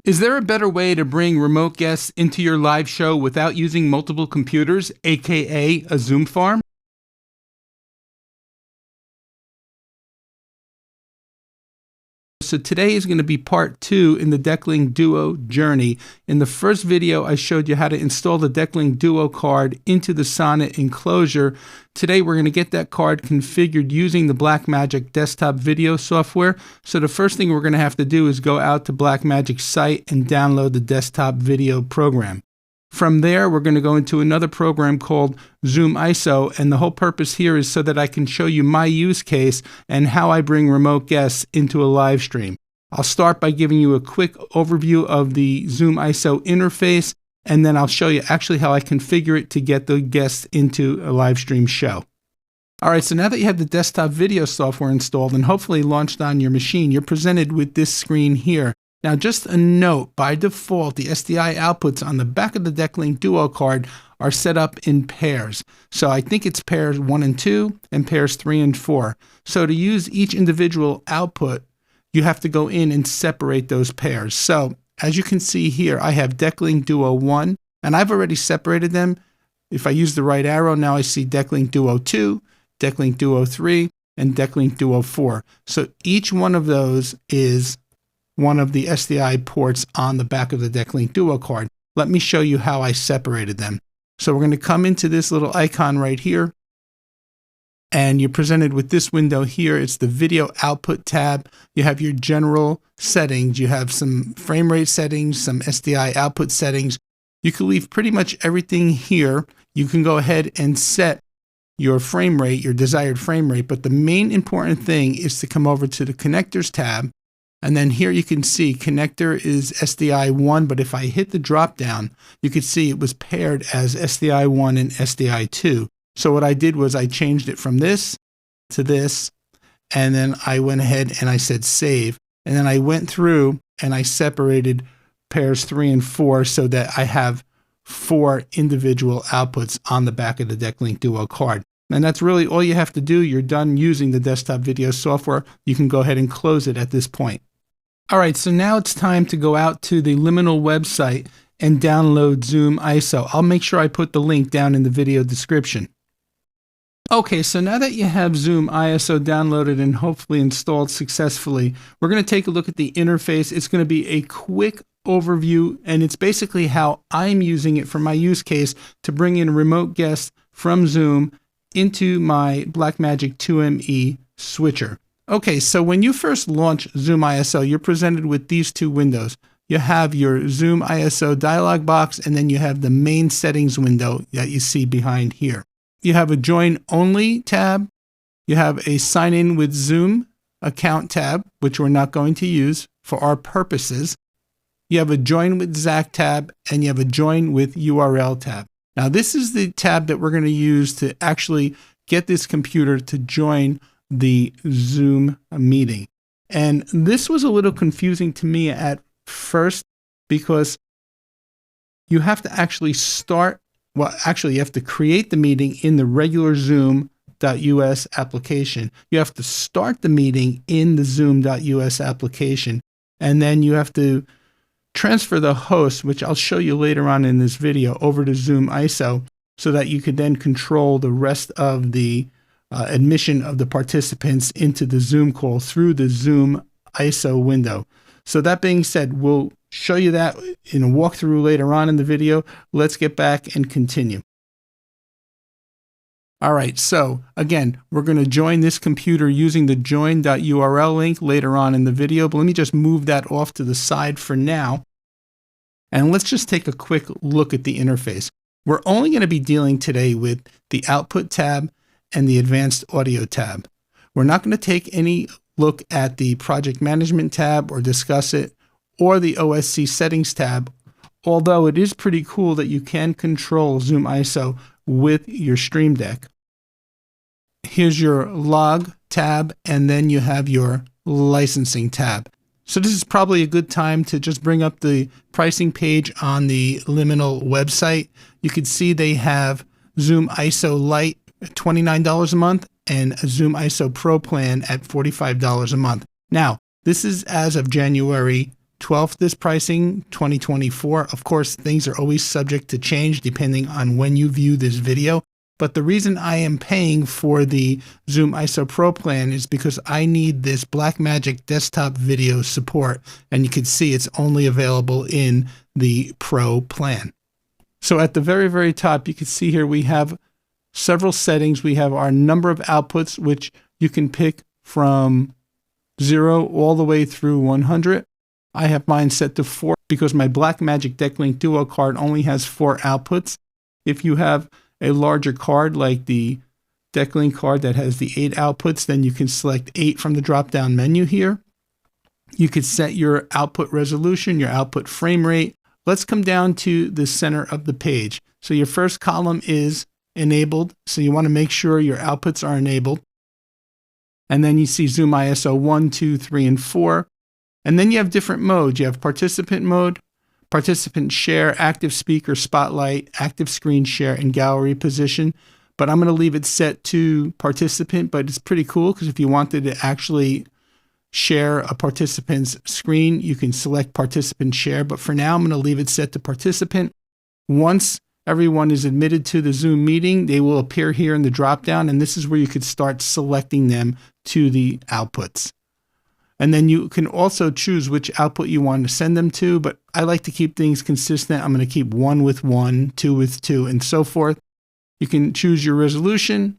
Is there a better way to bring remote guests into your live show without using multiple computers, aka a Zoom farm? So today is going to be part 2 in the Decklink Duo journey. In the first video, I showed you how to install the Decklink Duo card into the Sonnet enclosure. Today, we're going to get that card configured using the Blackmagic desktop video software. So the first thing we're going to have to do is go out to Blackmagic's site and download the desktop video program. From there, we're going to go into another program called ZoomISO, and the whole purpose here is so that I can show you my use case and how I bring remote guests into a live stream. I'll start by giving you a quick overview of the ZoomISO interface, and then I'll show you actually how I configure it to get the guests into a live stream show. All right, so now that you have the desktop video software installed and hopefully launched on your machine, you're presented with this screen here. Now, just a note, by default, the SDI outputs on the back of the Decklink Duo card are set up in pairs. So I think it's pairs 1 and 2 and pairs 3 and 4. So to use each individual output, you have to go in and separate those pairs. So as you can see here, I have Decklink Duo 1, and I've already separated them. If I use the right arrow, now I see Decklink Duo 2, Decklink Duo 3, and Decklink Duo 4. So each one of those is one of the SDI ports on the back of the Decklink Duo card. Let me show you how I separated them. So we're going to come into this little icon right here, and you're presented with this window here. It's the video output tab. You have your general settings. You have some frame rate settings, some SDI output settings. You can leave pretty much everything here. You can go ahead and set your frame rate, your desired frame rate, but the main important thing is to come over to the connectors tab. And then here you can see connector is SDI 1, but if I hit the drop down, you can see it was paired as SDI 1 and SDI 2. So what I did was I changed it from this to this, and then I went ahead and I said save. And then I went through and I separated pairs 3 and 4 so that I have 4 individual outputs on the back of the Decklink Duo card. And that's really all you have to do. You're done using the desktop video software. You can go ahead and close it at this point. All right, so now it's time to go out to the Liminal website and download ZoomISO. I'll make sure I put the link down in the video description. Okay, so now that you have ZoomISO downloaded and hopefully installed successfully, we're going to take a look at the interface. It's going to be a quick overview, and it's basically how I'm using it for my use case to bring in remote guests from Zoom into my Blackmagic 2ME switcher. Okay, so when you first launch ZoomISO, you're presented with these two windows. You have your ZoomISO dialog box, and then you have the main settings window that you see behind here. You have a join only tab. You have a sign in with Zoom account tab, which we're not going to use for our purposes. You have a join with Zach tab, and you have a join with URL tab. Now, this is the tab that we're going to use to actually get this computer to join the Zoom meeting. And this was a little confusing to me at first because you have to actually you have to create the meeting in the regular Zoom.us application. You have to start the meeting in the Zoom.us application, and then you have to transfer the host, which I'll show you later on in this video, over to ZoomISO so that you could then control the rest of the admission of the participants into the Zoom call through the ZoomISO window. So that being said, we'll show you that in a walkthrough later on in the video. Let's get back and continue. All right, so again, we're going to join this computer using the join.url link later on in the video, but let me just move that off to the side for now. And let's just take a quick look at the interface. We're only going to be dealing today with the output tab and the advanced audio tab. We're not going to take any look at the project management tab or discuss it, or the OSC settings tab, although it is pretty cool that you can control ZoomISO with your Stream Deck. Here's your log tab, and then you have your licensing tab. So this is probably a good time to just bring up the pricing page on the Liminal website. You can see they have ZoomISO Lite at $29 a month and a ZoomISO Pro plan at $45 a month. Now, this is as of January 12th is pricing, 2024. Of course, things are always subject to change depending on when you view this video. But the reason I am paying for the ZoomISO Pro plan is because I need this Blackmagic desktop video support. And you can see it's only available in the Pro plan. So at the very, very top, you can see here we have several settings. We have our number of outputs, which you can pick from 0 all the way through 100. I have mine set to 4 because my Blackmagic Decklink Duo card only has 4 outputs. If you have a larger card like the Decklink card that has the 8 outputs, then you can select 8 from the drop-down menu here. You could set your output resolution, your output frame rate. Let's come down to the center of the page. So your first column is enabled, so you want to make sure your outputs are enabled. And then you see ZoomISO 1, 2, 3, and 4. And then you have different modes. You have participant mode, participant share, active speaker, spotlight, active screen share, and gallery position. But I'm going to leave it set to participant, but it's pretty cool because if you wanted to actually share a participant's screen, you can select participant share. But for now, I'm going to leave it set to participant. Once everyone is admitted to the Zoom meeting, they will appear here in the dropdown, and this is where you could start selecting them to the outputs. And then you can also choose which output you want to send them to, but I like to keep things consistent. I'm going to keep 1 with 1, 2 with 2, and so forth. You can choose your resolution.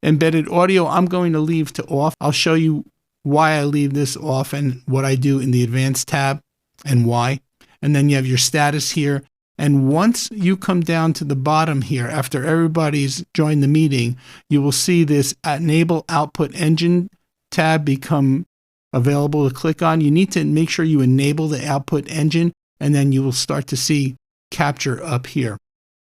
Embedded audio, I'm going to leave to off. I'll show you why I leave this off and what I do in the advanced tab and why. And then you have your status here. And once you come down to the bottom here, after everybody's joined the meeting, you will see this Enable Output Engine tab become available to click on. You need to make sure you enable the output engine, and then you will start to see capture up here.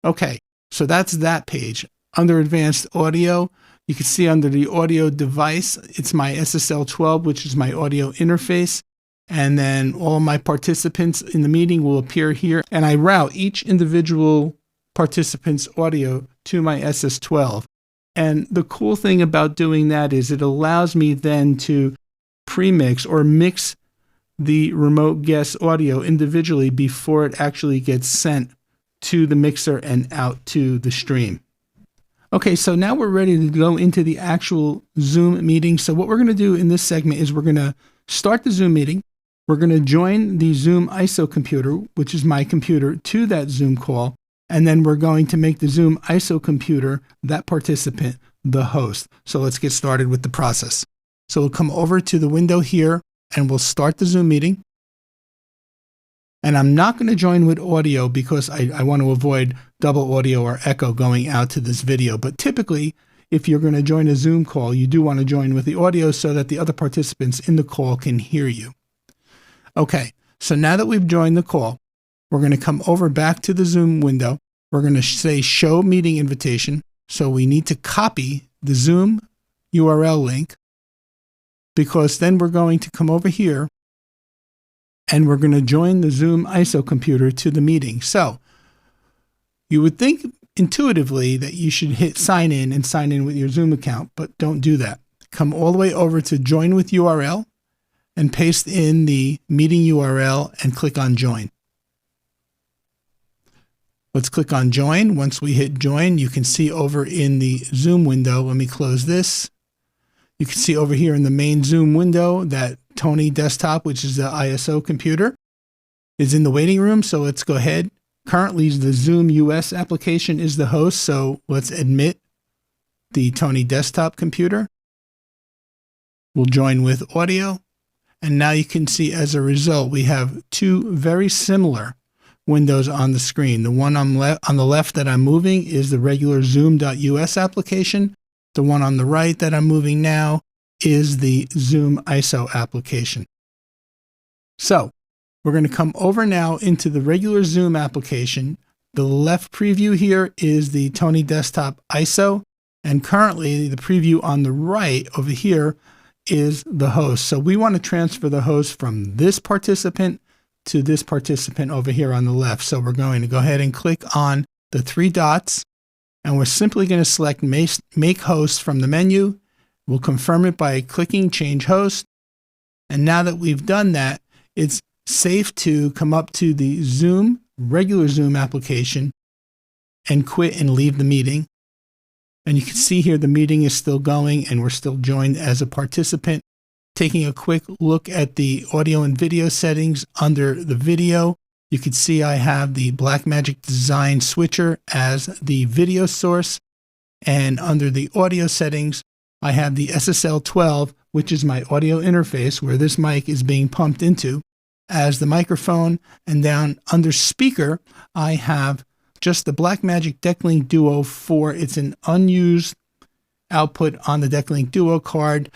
Okay, so that's that page. Under advanced audio, you can see under the audio device, it's my SSL12, which is my audio interface. And then all my participants in the meeting will appear here. And I route each individual participant's audio to my SS12. And the cool thing about doing that is it allows me then to premix or mix the remote guest audio individually before it actually gets sent to the mixer and out to the stream. Okay, so now we're ready to go into the actual Zoom meeting. So what we're going to do in this segment is we're going to start the Zoom meeting. We're going to join the ZoomISO computer, which is my computer, to that Zoom call. And then we're going to make the ZoomISO computer, that participant, the host. So let's get started with the process. So we'll come over to the window here and we'll start the Zoom meeting. And I'm not going to join with audio because I want to avoid double audio or echo going out to this video. But typically, if you're going to join a Zoom call, you do want to join with the audio so that the other participants in the call can hear you. Okay, so now that we've joined the call, we're going to come over back to the Zoom window. We're going to say Show Meeting Invitation. So we need to copy the Zoom URL link, because then we're going to come over here and we're going to join the ZoomISO computer to the meeting. So you would think intuitively that you should hit sign in and sign in with your Zoom account, but don't do that. Come all the way over to Join with URL and paste in the meeting URL and click on Join. Let's click on Join. Once we hit Join, you can see over in the Zoom window, let me close this. You can see over here in the main Zoom window that Tony desktop, which is the ISO computer, is in the waiting room. So let's go ahead. Currently, the Zoom US application is the host. So let's admit the Tony desktop computer. We'll join with audio. And now you can see as a result, we have two very similar windows on the screen. The one on the left that I'm moving is the regular Zoom.us application. The one on the right that I'm moving now is the ZoomISO application. So we're going to come over now into the regular Zoom application. The left preview here is the Tony Desktop ISO, and currently the preview on the right over here is the host. So we want to transfer the host from this participant to this participant over here on the left. So we're going to go ahead and click on the three dots, and we're simply going to select Make Host from the menu. We'll confirm it by clicking Change Host. And now that we've done that, it's safe to come up to the Zoom, regular Zoom application and quit and leave the meeting. And you can see here the meeting is still going and we're still joined as a participant. Taking a quick look at the audio and video settings under the video, you can see I have the Blackmagic Design switcher as the video source. And under the audio settings, I have the SSL12, which is my audio interface where this mic is being pumped into, as the microphone. And down under speaker, I have just the Blackmagic Decklink Duo 4. It's an unused output on the Decklink Duo card.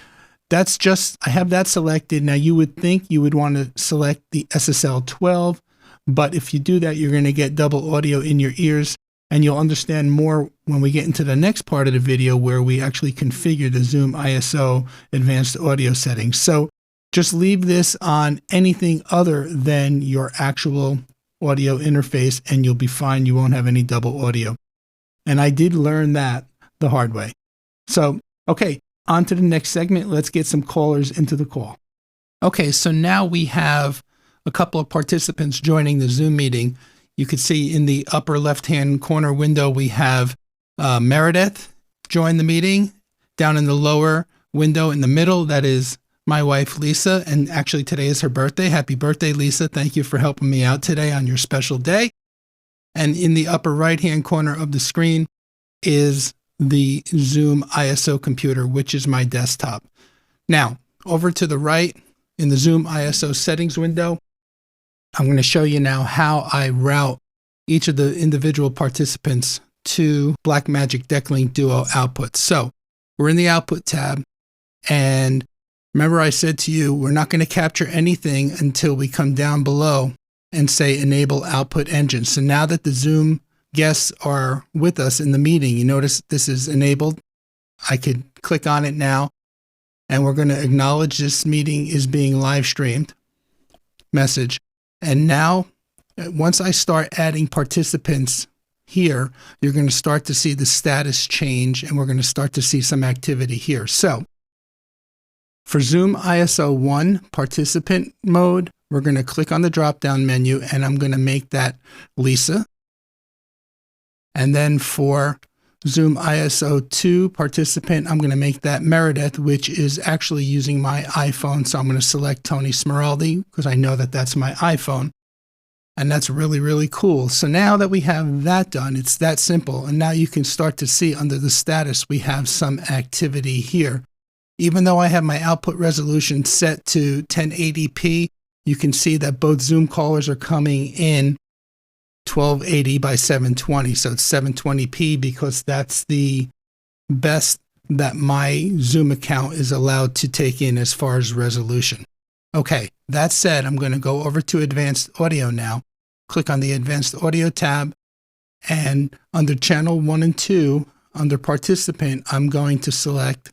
That's just, I have that selected. Now you would think you would want to select the SSL12, but if you do that, you're going to get double audio in your ears, and you'll understand more when we get into the next part of the video where we actually configure the ZoomISO advanced audio settings. So just leave this on anything other than your actual audio interface and you'll be fine. You won't have any double audio. And I did learn that the hard way. So, okay, on to the next segment. Let's get some callers into the call. Okay, so now we have a couple of participants joining the Zoom meeting. You can see in the upper left-hand corner window, we have Meredith join the meeting. Down in the lower window in the middle, that is my wife, Lisa, and actually today is her birthday. Happy birthday, Lisa. Thank you for helping me out today on your special day. And in the upper right-hand corner of the screen is the ZoomISO computer, which is my desktop. Now, over to the right in the ZoomISO settings window, I'm going to show you now how I route each of the individual participants to Blackmagic Decklink Duo outputs. So we're in the output tab, and remember I said to you, we're not going to capture anything until we come down below and say enable output engine. So now that the Zoom guests are with us in the meeting, you notice this is enabled. I could click on it now, and we're going to acknowledge this meeting is being live streamed. Message. And now, once I start adding participants here, you're going to start to see the status change, and we're going to start to see some activity here. So for ZoomISO 1 participant mode, we're going to click on the drop-down menu, and I'm going to make that Lisa. And then for ZoomISO 2 participant, I'm going to make that Meredith, which is actually using my iPhone. So I'm going to select Tony Smeraldi because I know that that's my iPhone. And that's really, really cool. So now that we have that done, it's that simple. And now you can start to see under the status, we have some activity here. Even though I have my output resolution set to 1080p, you can see that both Zoom callers are coming in 1280 by 720. So it's 720p because that's the best that my Zoom account is allowed to take in as far as resolution. Okay, that said, I'm going to go over to advanced audio now. Click on the advanced audio tab, and under channel 1 and 2, under participant, I'm going to select,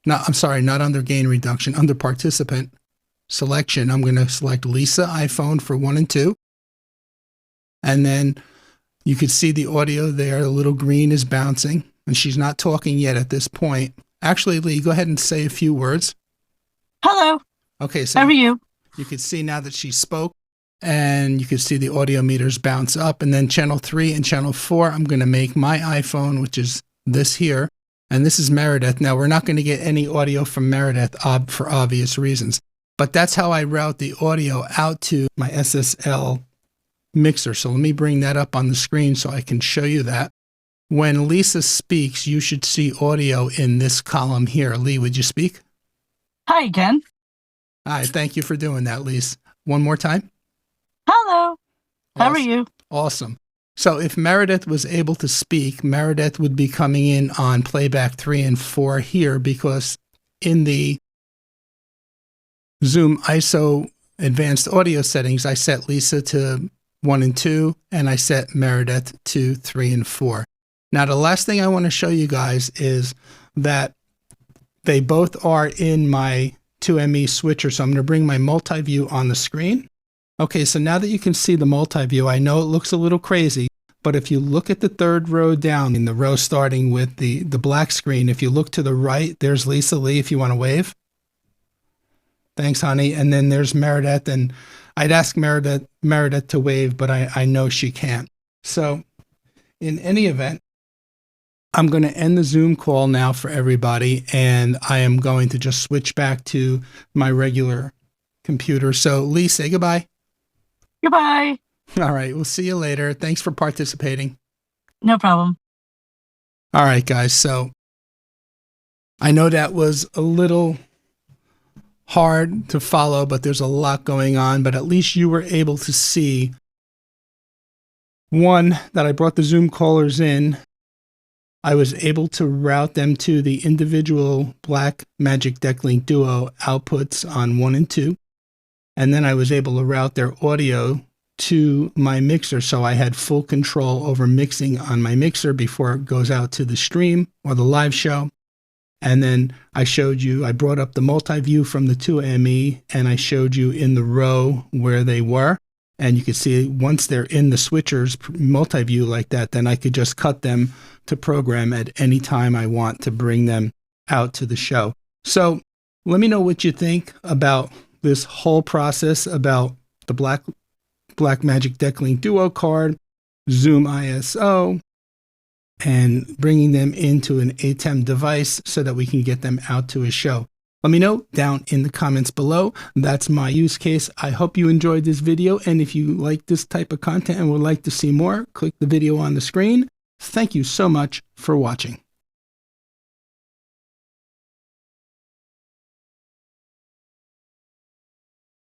not under gain reduction, under participant selection, I'm going to select Lisa iPhone for 1 and 2. And then you can see the audio there. The little green is bouncing, and she's not talking yet at this point. Actually, Lee, go ahead and say a few words. Hello. Okay, so how are you? You can see now that she spoke, and you can see the audio meters bounce up. And then channel 3 and channel 4, I'm going to make my iPhone, which is this here. And this is Meredith. Now, we're not going to get any audio from Meredith for obvious reasons. But that's how I route the audio out to my SSL mixer. So let me bring that up on the screen so I can show you that. When Lisa speaks, you should see audio in this column here. Lee, would you speak? Hi again. Hi, thank you for doing that, Lisa. One more time. Hello. How are Awesome. you? Awesome. So if Meredith was able to speak, Meredith would be coming in on playback 3 and 4 here, because in the ZoomISO advanced audio settings, I set Lisa to 1 and 2, and I set Meredith to 3 and 4. Now, the last thing I want to show you guys is that they both are in my 2ME switcher. So I'm going to bring my multi-view on the screen. Okay, so now that you can see the multi-view, I know it looks a little crazy, but if you look at the third row down, in the row starting with the black screen, if you look to the right, there's Lisa. Lee, if you want to wave. Thanks, honey. And then there's Meredith, and I'd ask Meredith to wave, but I know she can't. So in any event, I'm going to end the Zoom call now for everybody, and I am going to just switch back to my regular computer. So Lee, say goodbye. Goodbye. All right, we'll see you later. Thanks for participating. No problem. All right, guys. So I know that was a little hard to follow, but there's a lot going on. But at least you were able to see, one, that I brought the Zoom callers in. I was able to route them to the individual Blackmagic Decklink Duo outputs on 1 and 2. And then I was able to route their audio to my mixer, so I had full control over mixing on my mixer before it goes out to the stream or the live show. And then I showed you, I brought up the multi-view from the 2ME, and I showed you in the row where they were. And you can see once they're in the switchers multi-view like that, then I could just cut them to program at any time I want to bring them out to the show. So let me know what you think about this whole process, about the Blackmagic Decklink Duo card, ZoomISO, and bringing them into an ATEM device so that we can get them out to a show. Let me know down in the comments below. That's my use case. I hope you enjoyed this video, and if you like this type of content and would like to see more, click the video on the screen. Thank you so much for watching.